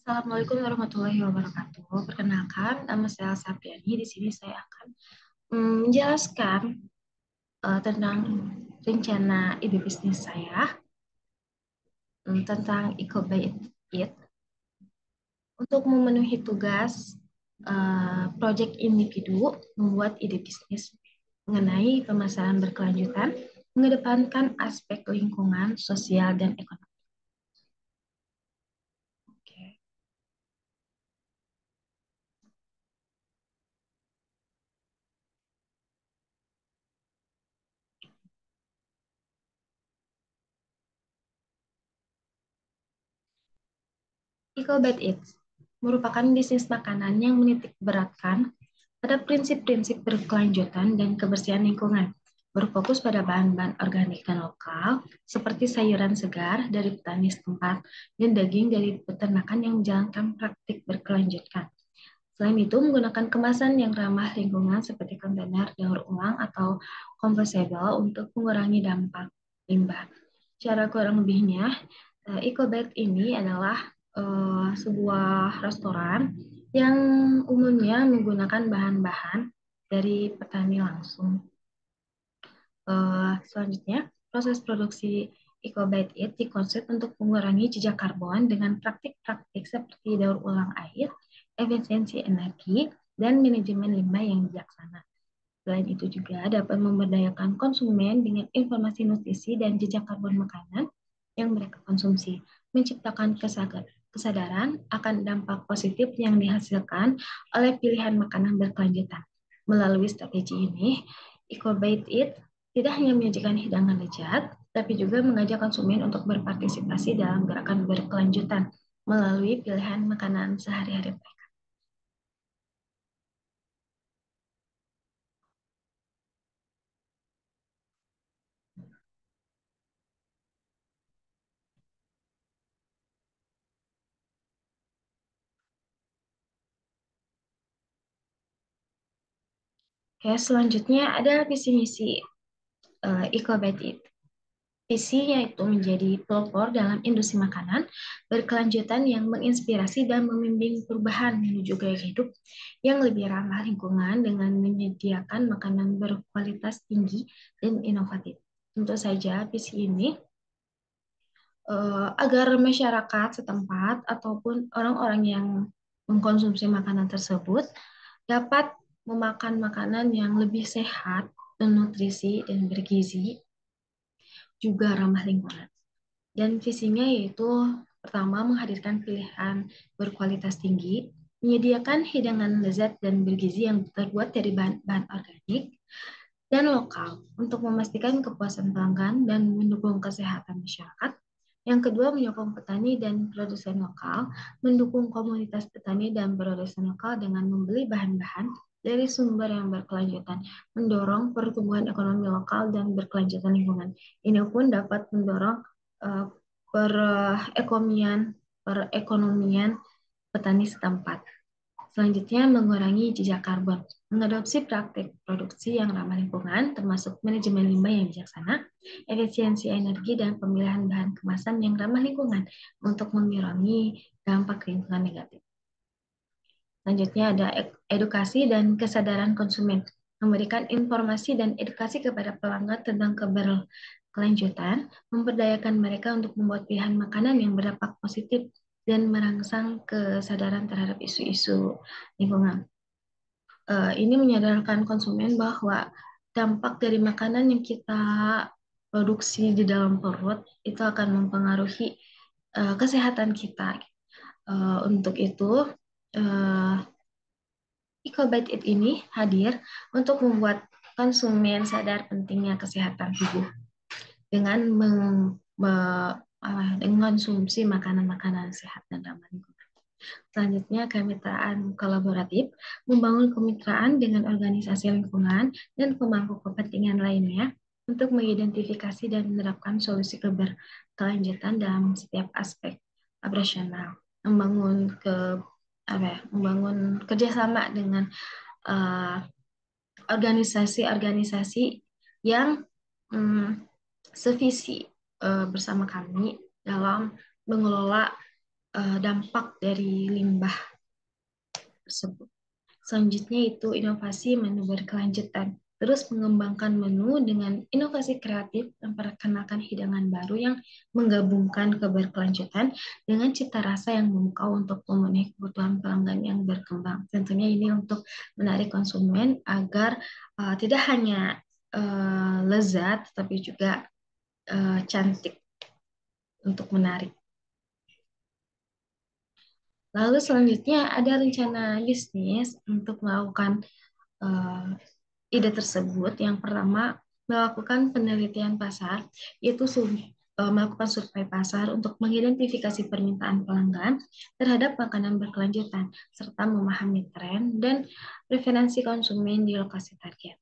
Assalamualaikum warahmatullahi wabarakatuh. Perkenalkan, nama saya Sapriani. Di sini saya akan menjelaskan tentang rencana ide bisnis saya tentang Eco by It untuk memenuhi tugas proyek individu membuat ide bisnis mengenai pemasaran berkelanjutan, mengedepankan aspek lingkungan, sosial, dan ekonomi. Oke. Eco by It merupakan bisnis makanan yang menitik beratkan pada prinsip-prinsip berkelanjutan dan kebersihan lingkungan, berfokus pada bahan-bahan organik dan lokal, seperti sayuran segar dari petani setempat dan daging dari peternakan yang menjalankan praktik berkelanjutan. Selain itu, menggunakan kemasan yang ramah lingkungan seperti kontainer daur ulang atau compostable untuk mengurangi dampak limbah. Cara kurang lebihnya, EcoBag ini adalah sebuah restoran yang umumnya menggunakan bahan-bahan dari petani langsung. Selanjutnya, proses produksi EcoBite It dikonsep untuk mengurangi jejak karbon dengan praktik-praktik seperti daur ulang air, efisiensi energi, dan manajemen limbah yang bijaksana. Selain itu juga dapat memberdayakan konsumen dengan informasi nutrisi dan jejak karbon makanan yang mereka konsumsi, menciptakan kesadaran akan dampak positif yang dihasilkan oleh pilihan makanan berkelanjutan. Melalui strategi ini, EcoBite It tidak hanya menyajikan hidangan lezat, tapi juga mengajak konsumen untuk berpartisipasi dalam gerakan berkelanjutan melalui pilihan makanan sehari-hari. Oke, selanjutnya ada visi misi EcoBite It. Visi yaitu menjadi pelopor dalam industri makanan berkelanjutan yang menginspirasi dan membimbing perubahan menuju gaya hidup yang lebih ramah lingkungan dengan menyediakan makanan berkualitas tinggi dan inovatif. Tentu saja visi ini agar masyarakat setempat ataupun orang-orang yang mengkonsumsi makanan tersebut dapat memakan makanan yang lebih sehat, bernutrisi, dan bergizi, juga ramah lingkungan. Dan visinya yaitu pertama menghadirkan pilihan berkualitas tinggi, menyediakan hidangan lezat dan bergizi yang terbuat dari bahan-bahan organik dan lokal untuk memastikan kepuasan pelanggan dan mendukung kesehatan masyarakat. Yang kedua, menyokong petani dan produsen lokal, mendukung komunitas petani dan produsen lokal dengan membeli bahan-bahan dari sumber yang berkelanjutan, mendorong pertumbuhan ekonomi lokal dan berkelanjutan lingkungan. Ini pun dapat mendorong uh, perekonomian perekonomian petani setempat. Selanjutnya, mengurangi jejak karbon. Mengadopsi praktik produksi yang ramah lingkungan, termasuk manajemen limbah yang bijaksana, efisiensi energi, dan pemilihan bahan kemasan yang ramah lingkungan untuk mengurangi dampak lingkungan negatif. Selanjutnya ada edukasi dan kesadaran konsumen. Memberikan informasi dan edukasi kepada pelanggan tentang keberkelanjutan, memberdayakan mereka untuk membuat pilihan makanan yang berdampak positif dan merangsang kesadaran terhadap isu-isu lingkungan. Ini menyadarkan konsumen bahwa dampak dari makanan yang kita produksi di dalam perut itu akan mempengaruhi kesehatan kita. Untuk itu, uh, EcoBite It ini hadir untuk membuat konsumen sadar pentingnya kesehatan tubuh dengan mengkonsumsi makanan-makanan sehat dan ramah lingkungan. Selanjutnya, kemitraan kolaboratif, membangun kemitraan dengan organisasi lingkungan dan pemangku kepentingan lainnya untuk mengidentifikasi dan menerapkan solusi keberkelanjutan dalam setiap aspek operasional, membangun kerjasama dengan uh, organisasi-organisasi yang sevisi bersama kami dalam mengelola dampak dari limbah tersebut. Selanjutnya itu inovasi menu berkelanjutan. Terus mengembangkan menu dengan inovasi kreatif memperkenalkan hidangan baru yang menggabungkan keberkelanjutan dengan cita rasa yang memukau untuk memenuhi kebutuhan pelanggan yang berkembang. Tentunya ini untuk menarik konsumen agar tidak hanya lezat, tapi juga cantik untuk menarik. Lalu selanjutnya ada rencana bisnis untuk melakukan uh, ide tersebut. Yang pertama, melakukan penelitian pasar, yaitu melakukan survei pasar untuk mengidentifikasi permintaan pelanggan terhadap makanan berkelanjutan, serta memahami tren dan preferensi konsumen di lokasi target.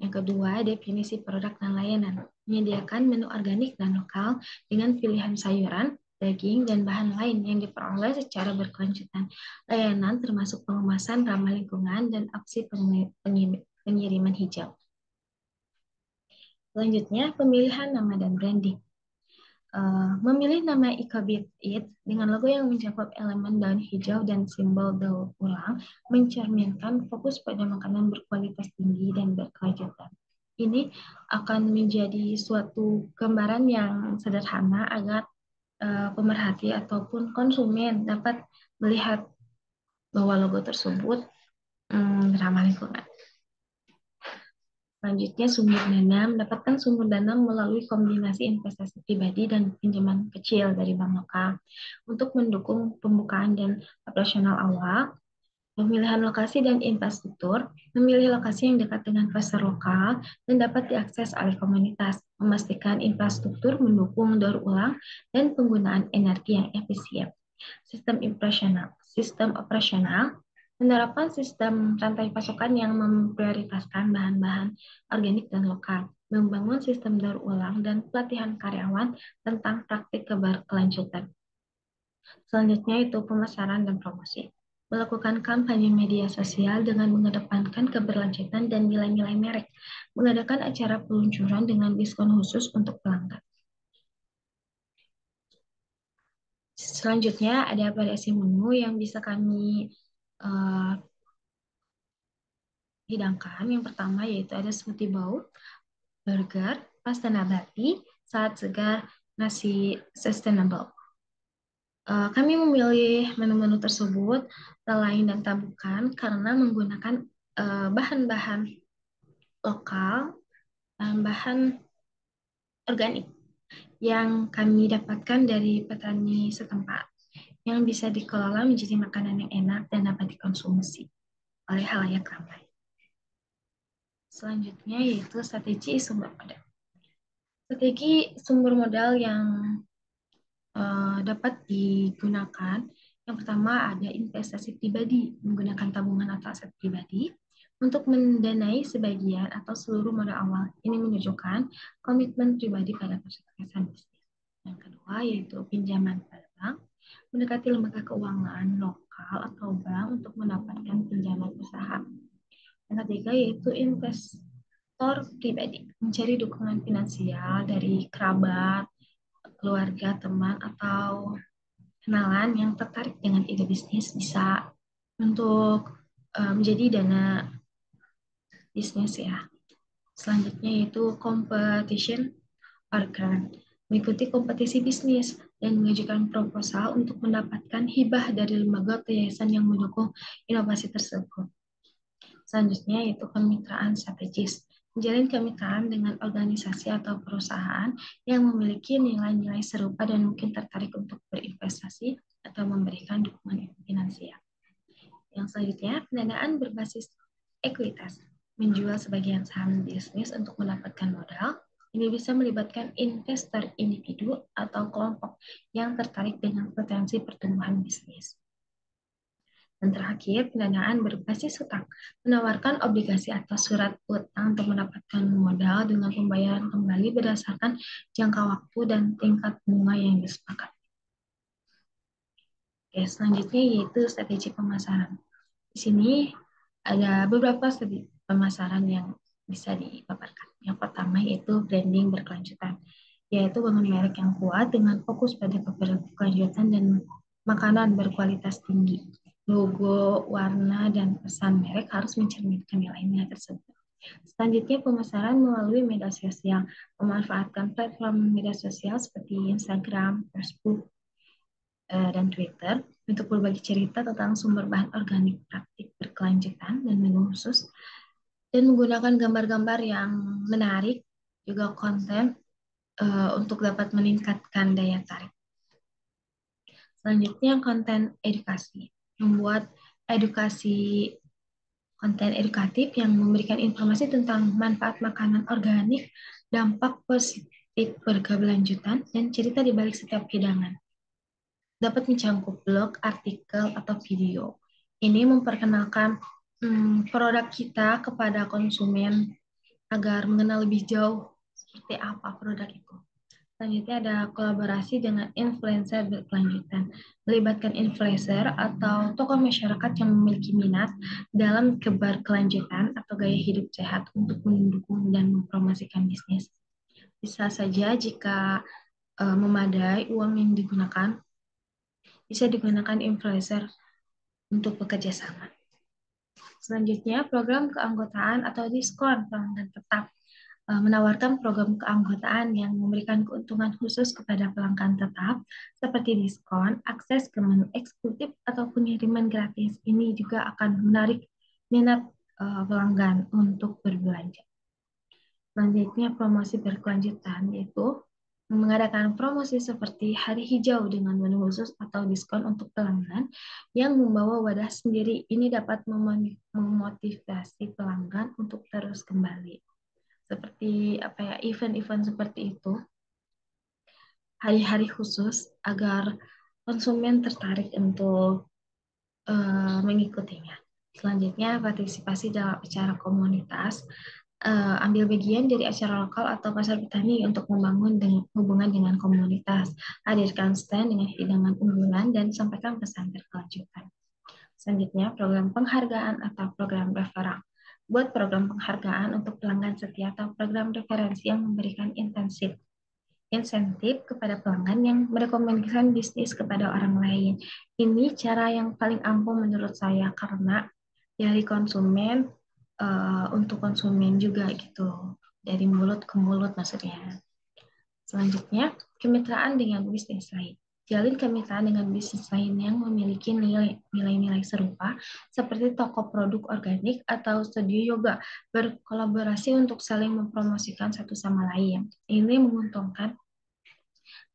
Yang kedua, definisi produk dan layanan. Menyediakan menu organik dan lokal dengan pilihan sayuran, daging, dan bahan lain yang diperoleh secara berkelanjutan. Layanan termasuk pengemasan ramah lingkungan dan opsi pengiriman hijau. Selanjutnya, pemilihan nama dan branding. Memilih nama Ecobit It dengan logo yang mencakup elemen daun hijau dan simbol daur ulang mencerminkan fokus pada makanan berkualitas tinggi dan berkelanjutan. Ini akan menjadi suatu gambaran yang sederhana agar pemerhati ataupun konsumen dapat melihat bahwa logo tersebut ramah lingkungan. Selanjutnya, sumber dana. Mendapatkan sumber dana melalui kombinasi investasi pribadi dan pinjaman kecil dari bank lokal untuk mendukung pembukaan dan operasional awal. Pemilihan lokasi dan infrastruktur, memilih lokasi yang dekat dengan pasar lokal dan dapat diakses oleh komunitas, memastikan infrastruktur mendukung daur ulang dan penggunaan energi yang efisien. Sistem operasional, menerapkan sistem rantai pasokan yang memprioritaskan bahan-bahan organik dan lokal, membangun sistem daur ulang dan pelatihan karyawan tentang praktik keberkelanjutan. Selanjutnya itu pemasaran dan promosi. Melakukan kampanye media sosial dengan mengedepankan keberlanjutan dan nilai-nilai merek. Mengadakan acara peluncuran dengan diskon khusus untuk pelanggan. Selanjutnya ada variasi menu yang bisa kami hidangkan. Yang pertama yaitu ada smoothie bowl, burger, pasta nabati, salad segar, nasi sustainable. Kami memilih menu-menu tersebut lain dan tabukan karena menggunakan bahan-bahan lokal dan bahan organik yang kami dapatkan dari petani setempat yang bisa dikelola menjadi makanan yang enak dan dapat dikonsumsi oleh halayak ramai. Selanjutnya yaitu strategi sumber modal. Strategi sumber modal yang dapat digunakan. Yang pertama ada investasi pribadi, menggunakan tabungan atau aset pribadi untuk mendanai sebagian atau seluruh modal awal. Ini menunjukkan komitmen pribadi pada kesuksesan bisnis. Yang kedua yaitu pinjaman pada bank, mendekati lembaga keuangan lokal atau bank untuk mendapatkan pinjaman usaha. Yang ketiga yaitu investor pribadi, mencari dukungan finansial dari kerabat, keluarga, teman, atau kenalan yang tertarik dengan ide bisnis bisa untuk menjadi dana bisnis ya. Selanjutnya yaitu competition or grant, mengikuti kompetisi bisnis dan mengajukan proposal untuk mendapatkan hibah dari lembaga atau yayasan yang mendukung inovasi tersebut. Selanjutnya yaitu kemitraan strategis, menjalin kemitraan dengan organisasi atau perusahaan yang memiliki nilai-nilai serupa dan mungkin tertarik untuk berinvestasi atau memberikan dukungan finansial. Yang selanjutnya, pendanaan berbasis ekuitas, menjual sebagian saham bisnis untuk mendapatkan modal. Ini bisa melibatkan investor individu atau kelompok yang tertarik dengan potensi pertumbuhan bisnis. Dan terakhir, pendanaan berbasis hutang, menawarkan obligasi atau surat utang untuk mendapatkan modal dengan pembayaran kembali berdasarkan jangka waktu dan tingkat bunga yang disepakati. Oke, selanjutnya yaitu strategi pemasaran. Di sini ada beberapa strategi pemasaran yang bisa dipaparkan. Yang pertama yaitu branding berkelanjutan, yaitu bangun merek yang kuat dengan fokus pada keberlanjutan dan makanan berkualitas tinggi. Logo, warna, dan pesan merek harus mencerminkan nilai-nilai tersebut. Selanjutnya, pemasaran melalui media sosial. Memanfaatkan platform media sosial seperti Instagram, Facebook, dan Twitter untuk berbagi cerita tentang sumber bahan organik, praktik berkelanjutan, dan menu khusus, dan menggunakan gambar-gambar yang menarik, juga konten untuk dapat meningkatkan daya tarik. Selanjutnya, konten edukasi. Membuat edukasi konten edukatif yang memberikan informasi tentang manfaat makanan organik, dampak positif berkelanjutan, dan cerita di balik setiap hidangan. Dapat mencangkup blog, artikel, atau video. Ini memperkenalkan produk kita kepada konsumen agar mengenal lebih jauh seperti apa produk itu. Selanjutnya ada kolaborasi dengan influencer berkelanjutan. Melibatkan influencer atau tokoh masyarakat yang memiliki minat dalam keberkelanjutan atau gaya hidup sehat untuk mendukung dan mempromosikan bisnis. Bisa saja jika memadai uang yang digunakan, bisa digunakan influencer untuk bekerja sama. Selanjutnya, program keanggotaan atau diskon pelanggan tetap. Menawarkan program keanggotaan yang memberikan keuntungan khusus kepada pelanggan tetap, seperti diskon, akses ke menu eksekutif, atau pengiriman gratis. Ini juga akan menarik minat pelanggan untuk berbelanja. Selanjutnya, promosi berkelanjutan, yaitu mengadakan promosi seperti hari hijau dengan menu khusus atau diskon untuk pelanggan yang membawa wadah sendiri. Ini dapat memotivasi pelanggan untuk terus kembali. Seperti apa ya, event-event seperti itu, hari-hari khusus agar konsumen tertarik untuk mengikutinya. Selanjutnya, partisipasi dalam acara komunitas. Ambil bagian dari acara lokal atau pasar petani untuk membangun hubungan dengan komunitas. Hadirkan stand dengan hidangan unggulan dan sampaikan pesan berkelanjutan. Selanjutnya, program penghargaan atau program referral. Buat program penghargaan untuk pelanggan setia atau program referensi yang memberikan insentif kepada pelanggan yang merekomendasikan bisnis kepada orang lain. Ini cara yang paling ampuh menurut saya karena dari konsumen untuk konsumen juga gitu, dari mulut ke mulut maksudnya. Selanjutnya, kemitraan dengan bisnis lain. Jalin kemitraan dengan bisnis lain yang memiliki nilai-nilai serupa seperti toko produk organik atau studio yoga, berkolaborasi untuk saling mempromosikan satu sama lain. Ini menguntungkan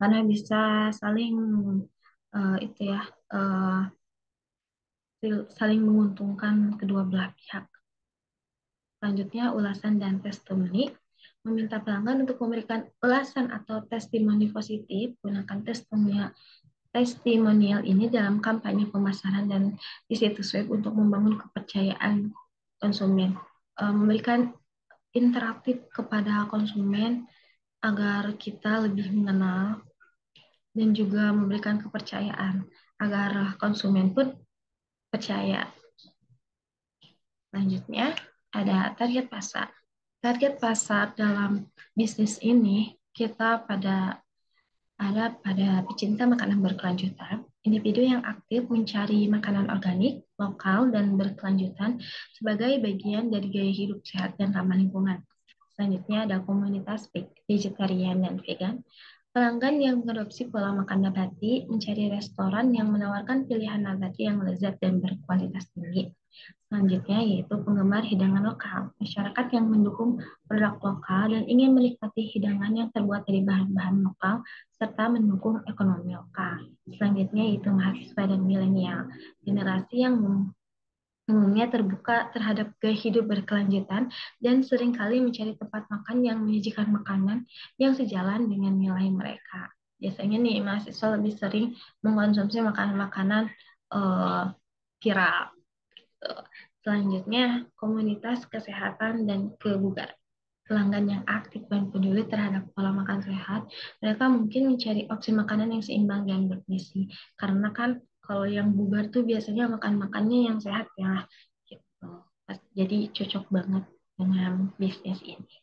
karena bisa saling itu ya uh, saling menguntungkan kedua belah pihak. Selanjutnya, ulasan dan testimoni. Meminta pelanggan untuk memberikan ulasan atau testimoni positif. Gunakan testimonial ini dalam kampanye pemasaran dan di situs web untuk membangun kepercayaan konsumen. Memberikan interaktif kepada konsumen agar kita lebih mengenal dan juga memberikan kepercayaan agar konsumen pun percaya. Selanjutnya, ada target pasar. Target pasar dalam bisnis ini kita ada pada pecinta makanan berkelanjutan, individu yang aktif mencari makanan organik, lokal, dan berkelanjutan sebagai bagian dari gaya hidup sehat dan ramah lingkungan. Selanjutnya ada komunitas vegetarian dan vegan. Pelanggan yang mengadopsi pola makan nabati mencari restoran yang menawarkan pilihan nabati yang lezat dan berkualitas tinggi. Selanjutnya yaitu penggemar hidangan lokal, masyarakat yang mendukung produk lokal dan ingin menikmati hidangan yang terbuat dari bahan-bahan lokal serta mendukung ekonomi lokal. Selanjutnya yaitu mahasiswa dan milenial, generasi yang umumnya terbuka terhadap gaya hidup berkelanjutan dan seringkali mencari tempat makan yang menyajikan makanan yang sejalan dengan nilai mereka. Biasanya nih mahasiswa lebih sering mengkonsumsi makanan-makanan viral. Selanjutnya, komunitas kesehatan dan kebugaran. Pelanggan yang aktif dan peduli terhadap pola makan sehat, mereka mungkin mencari opsi makanan yang seimbang dan bergizi. Karena kan kalau yang bugar tuh biasanya makan-makannya yang sehat ya. Gitu. Jadi cocok banget dengan bisnis ini.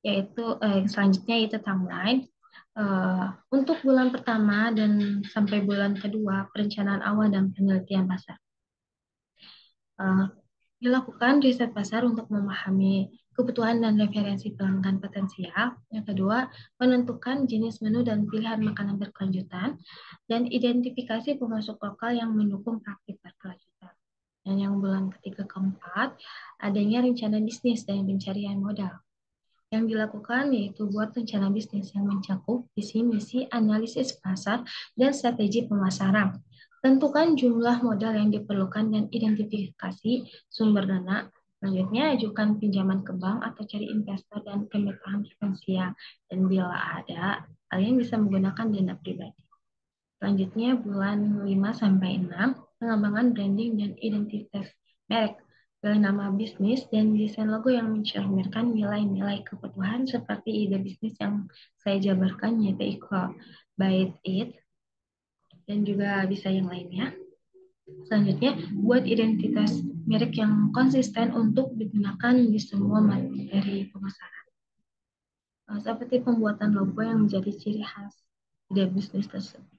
Yaitu selanjutnya itu timeline. Eh, untuk bulan pertama dan sampai bulan kedua, perencanaan awal dan penelitian pasar. Eh, Dilakukan riset pasar untuk memahami kebutuhan dan referensi pelanggan potensial. Yang kedua, menentukan jenis menu dan pilihan makanan berkelanjutan, dan identifikasi pemasok lokal yang mendukung praktik berkelanjutan. Dan yang bulan ketiga keempat, adanya rencana bisnis dan pencarian modal. Yang dilakukan yaitu buat rencana bisnis yang mencakup visi misi, analisis pasar, dan strategi pemasaran. Tentukan jumlah modal yang diperlukan dan identifikasi sumber dana. Selanjutnya, ajukan pinjaman ke bank atau cari investor dan kemitraan potensial. Dan bila ada, kalian bisa menggunakan dana pribadi. Selanjutnya, bulan 5 sampai 6, pengembangan branding dan identitas merek. Pilih nama bisnis dan desain logo yang mencerminkan nilai-nilai kebutuhan seperti ide bisnis yang saya jabarkan, yaitu equal, buy it, dan juga bisa yang lainnya. Selanjutnya, buat identitas merek yang konsisten untuk digunakan di semua materi pemasaran. Seperti pembuatan logo yang menjadi ciri khas ide bisnis tersebut.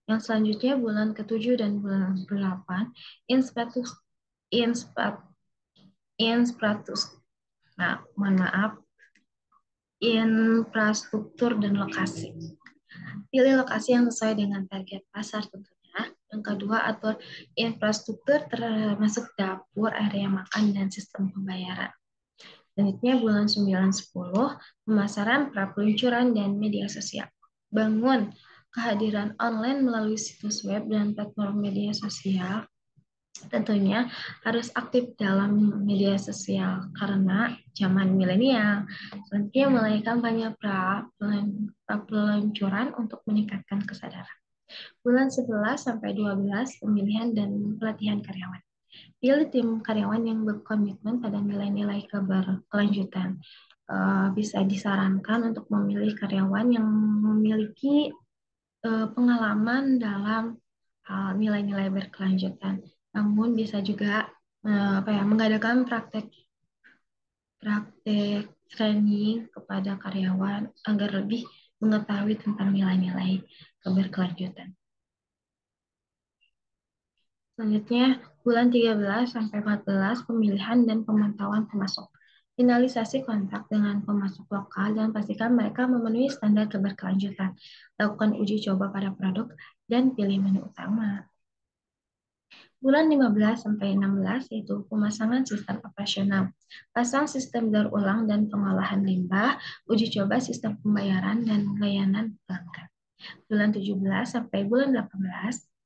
Yang selanjutnya bulan ke-7 dan bulan ke-8, Inspratus, Inspat, Inspratus, nah, mohon maaf, infrastruktur dan lokasi. Pilih lokasi yang sesuai dengan target pasar tentunya. Yang kedua, atur infrastruktur termasuk dapur, area makan, dan sistem pembayaran. Selanjutnya bulan 9-10, pemasaran, pra-peluncuran, dan media sosial. Bangun kehadiran online melalui situs web dan platform media sosial. Tentunya harus aktif dalam media sosial karena zaman milenial. Selanjutnya mulai kampanye pra-peluncuran untuk meningkatkan kesadaran. Bulan 11 sampai 12, pemilihan dan pelatihan karyawan. Pilih tim karyawan yang berkomitmen pada nilai-nilai keberkelanjutan. Bisa disarankan untuk memilih karyawan yang memiliki pengalaman dalam nilai-nilai berkelanjutan. Namun bisa juga mengadakan praktek praktek training kepada karyawan agar lebih mengetahui tentang nilai-nilai keberkelanjutan. Selanjutnya, bulan 13 sampai 14, pemilihan dan pemantauan pemasok. Finalisasi kontrak dengan pemasok lokal dan pastikan mereka memenuhi standar keberkelanjutan. Lakukan uji coba pada produk dan pilih menu utama. Bulan 15 sampai 16 yaitu pemasangan sistem operasional. Pasang sistem daur ulang dan pengolahan limbah, uji coba sistem pembayaran dan layanan pelanggan. Bulan 17 sampai bulan 18,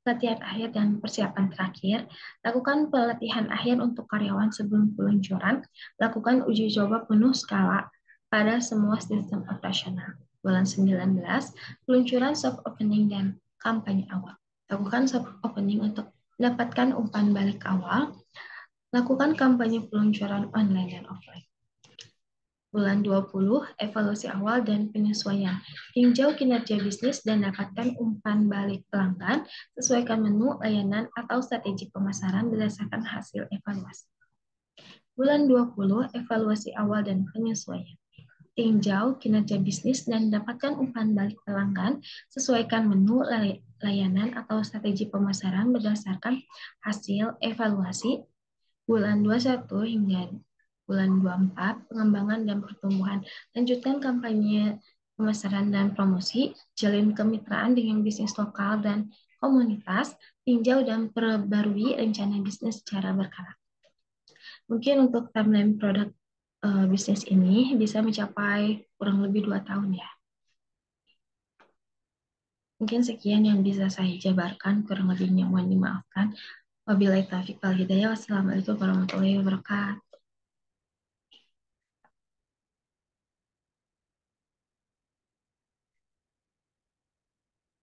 pelatihan akhir dan persiapan terakhir. Lakukan pelatihan akhir untuk karyawan sebelum peluncuran. Lakukan uji coba penuh skala pada semua sistem operasional. Bulan 19, peluncuran soft opening dan kampanye awal. Lakukan soft opening untuk mendapatkan umpan balik awal. Lakukan kampanye peluncuran online dan offline. Bulan 20, evaluasi awal dan penyesuaian. Tinjau kinerja bisnis dan dapatkan umpan balik pelanggan, sesuaikan menu, layanan, atau strategi pemasaran berdasarkan hasil evaluasi. Bulan 20, evaluasi awal dan penyesuaian. Tinjau kinerja bisnis dan dapatkan umpan balik pelanggan, sesuaikan menu, layanan, atau strategi pemasaran berdasarkan hasil evaluasi. Bulan 21 hingga bulan 24, pengembangan dan pertumbuhan. Lanjutkan kampanye pemasaran dan promosi, jalin kemitraan dengan bisnis lokal dan komunitas, tinjau dan perbarui rencana bisnis secara berkala. Mungkin untuk timeline produk bisnis ini bisa mencapai kurang lebih 2 tahun ya. Mungkin sekian yang bisa saya jabarkan, kurang lebihnya mohon dimaafkan. Wabillahi taufiq wal hidayah. Wassalamualaikum warahmatullahi wabarakatuh.